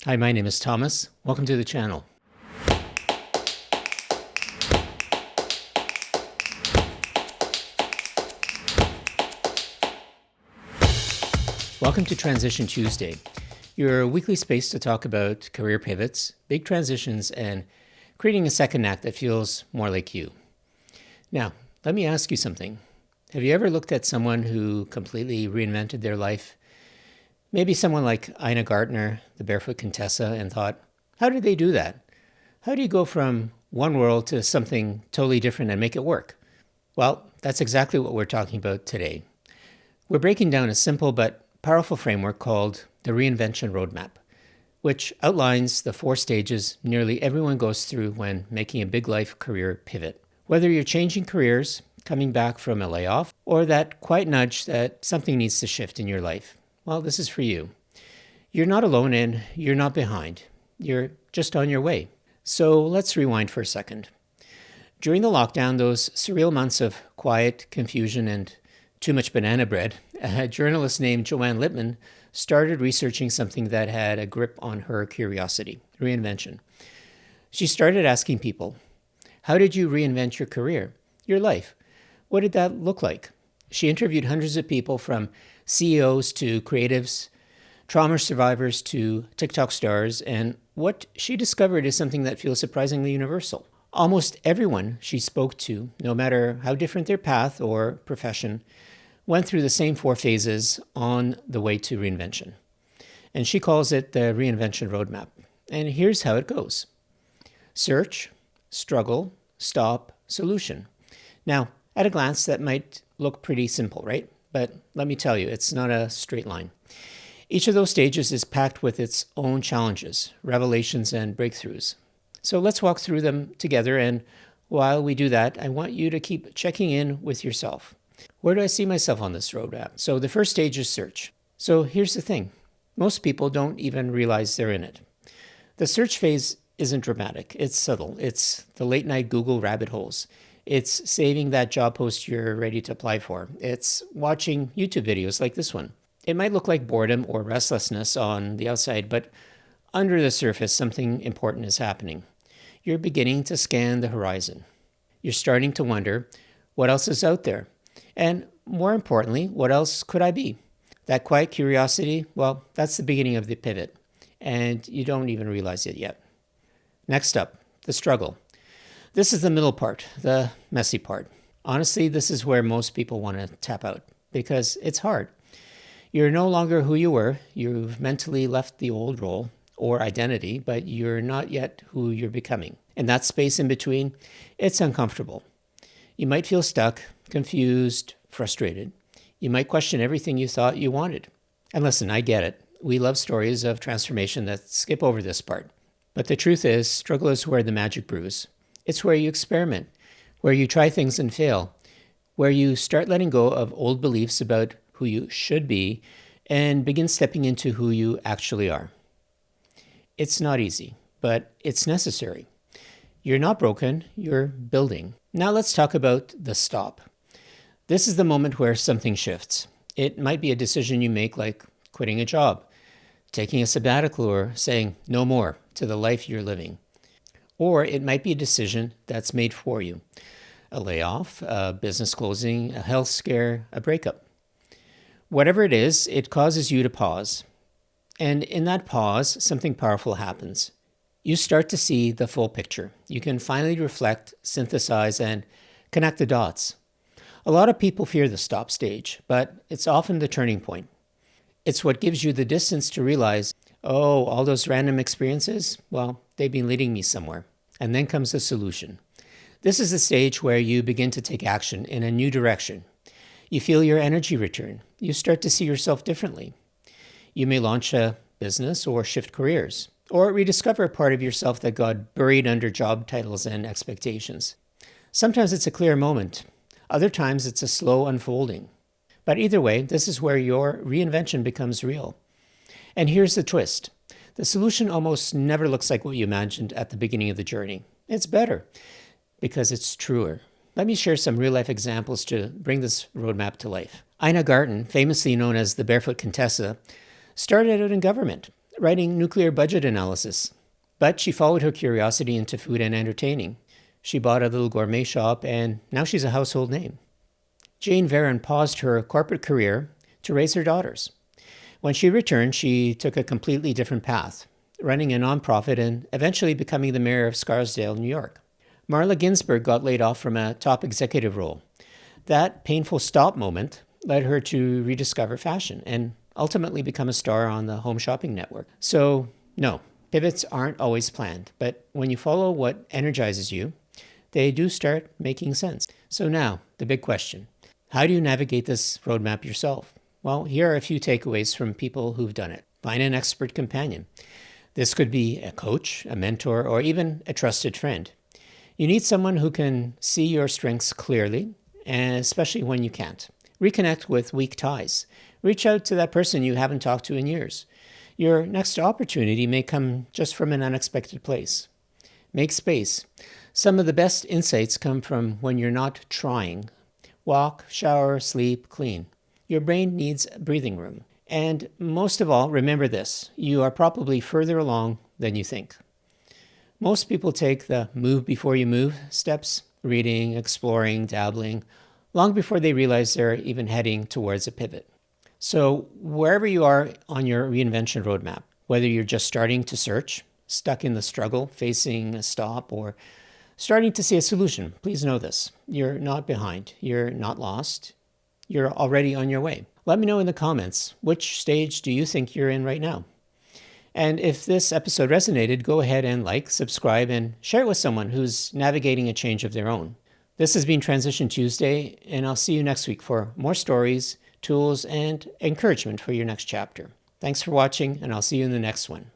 Hi, my name is Thomas. Welcome to the channel. Welcome to Transition Tuesday, your weekly space to talk about career pivots, big transitions, and creating a second act that feels more like you. Now, let me ask you something. Have you ever looked at someone who completely reinvented their life? Maybe someone like Ina Gartner, the Barefoot Contessa, and thought, how did they do that? How do you go from one world to something totally different and make it work? Well, that's exactly what we're talking about today. We're breaking down a simple but powerful framework called the Reinvention Roadmap, which outlines the 4 stages nearly everyone goes through when making a big life career pivot. Whether you're changing careers, coming back from a layoff, or that quiet nudge that something needs to shift in your life, well, this is for you. You're not alone and you're not behind. You're just on your way. So let's rewind for a second. During the lockdown, those surreal months of quiet, confusion, and too much banana bread, a journalist named Joanne Littman started researching something that had a grip on her curiosity, reinvention. She started asking people, how did you reinvent your career, your life? What did that look like? She interviewed hundreds of people from CEOs to creatives, trauma survivors to TikTok stars, and what she discovered is something that feels surprisingly universal. Almost everyone she spoke to, no matter how different their path or profession, went through the same 4 phases on the way to reinvention. And she calls it the Reinvention Roadmap. And here's how it goes. Search, struggle, stop, solution. Now, at a glance, that might look pretty simple, right? But let me tell you, it's not a straight line. Each of those stages is packed with its own challenges, revelations, and breakthroughs. So let's walk through them together. And while we do that, I want you to keep checking in with yourself. Where do I see myself on this roadmap? So the first stage is search. So here's the thing. Most people don't even realize they're in it. The search phase isn't dramatic. It's subtle. It's the late night Google rabbit holes. It's saving that job post you're ready to apply for. It's watching YouTube videos like this one. It might look like boredom or restlessness on the outside, but under the surface, something important is happening. You're beginning to scan the horizon. You're starting to wonder, what else is out there? And more importantly, what else could I be? That quiet curiosity, well, that's the beginning of the pivot, and you don't even realize it yet. Next up, the struggle. This is the middle part, the messy part. Honestly, this is where most people want to tap out because it's hard. You're no longer who you were. You've mentally left the old role or identity, but you're not yet who you're becoming. In that space in between, it's uncomfortable. You might feel stuck, confused, frustrated. You might question everything you thought you wanted. And listen, I get it. We love stories of transformation that skip over this part. But the truth is, struggle is where the magic brews. It's where you experiment, where you try things and fail, where you start letting go of old beliefs about who you should be and begin stepping into who you actually are. It's not easy, but it's necessary. You're not broken, you're building. Now let's talk about the stop. This is the moment where something shifts. It might be a decision you make like quitting a job, taking a sabbatical, or saying no more to the life you're living. Or it might be a decision that's made for you. A layoff, a business closing, a health scare, a breakup. Whatever it is, it causes you to pause. And in that pause, something powerful happens. You start to see the full picture. You can finally reflect, synthesize, and connect the dots. A lot of people fear the stop stage, but it's often the turning point. It's what gives you the distance to realize, oh, all those random experiences, well, they've been leading me somewhere. And then comes the solution. This is the stage where you begin to take action in a new direction. You feel your energy return. You start to see yourself differently. You may launch a business or shift careers, or rediscover a part of yourself that got buried under job titles and expectations. Sometimes it's a clear moment. Other times it's a slow unfolding. But either way, this is where your reinvention becomes real. And here's the twist. The solution almost never looks like what you imagined at the beginning of the journey. It's better because it's truer. Let me share some real-life examples to bring this roadmap to life. Ina Garten, famously known as the Barefoot Contessa, started out in government, writing nuclear budget analysis. But she followed her curiosity into food and entertaining. She bought a little gourmet shop, and now she's a household name. Jane Varon paused her corporate career to raise her daughters. When she returned, she took a completely different path, running a nonprofit and eventually becoming the mayor of Scarsdale, New York. Marla Ginsburg got laid off from a top executive role. That painful stop moment led her to rediscover fashion and ultimately become a star on the Home Shopping Network. So, no, pivots aren't always planned, but when you follow what energizes you, they do start making sense. So now, the big question. How do you navigate this roadmap yourself? Well, here are a few takeaways from people who've done it. Find an expert companion. This could be a coach, a mentor, or even a trusted friend. You need someone who can see your strengths clearly, and especially when you can't. Reconnect with weak ties. Reach out to that person you haven't talked to in years. Your next opportunity may come just from an unexpected place. Make space. Some of the best insights come from when you're not trying. Walk, shower, sleep, clean. Your brain needs breathing room. And most of all, remember this. You are probably further along than you think. Most people take the move before you move steps, reading, exploring, dabbling, long before they realize they're even heading towards a pivot. So wherever you are on your reinvention roadmap, whether you're just starting to search, stuck in the struggle, facing a stop, or starting to see a solution, please know this. You're not behind. You're not lost. You're already on your way. Let me know in the comments, which stage do you think you're in right now? And if this episode resonated, go ahead and like, subscribe, and share it with someone who's navigating a change of their own. This has been Transition Tuesday, and I'll see you next week for more stories, tools, and encouragement for your next chapter. Thanks for watching, and I'll see you in the next one.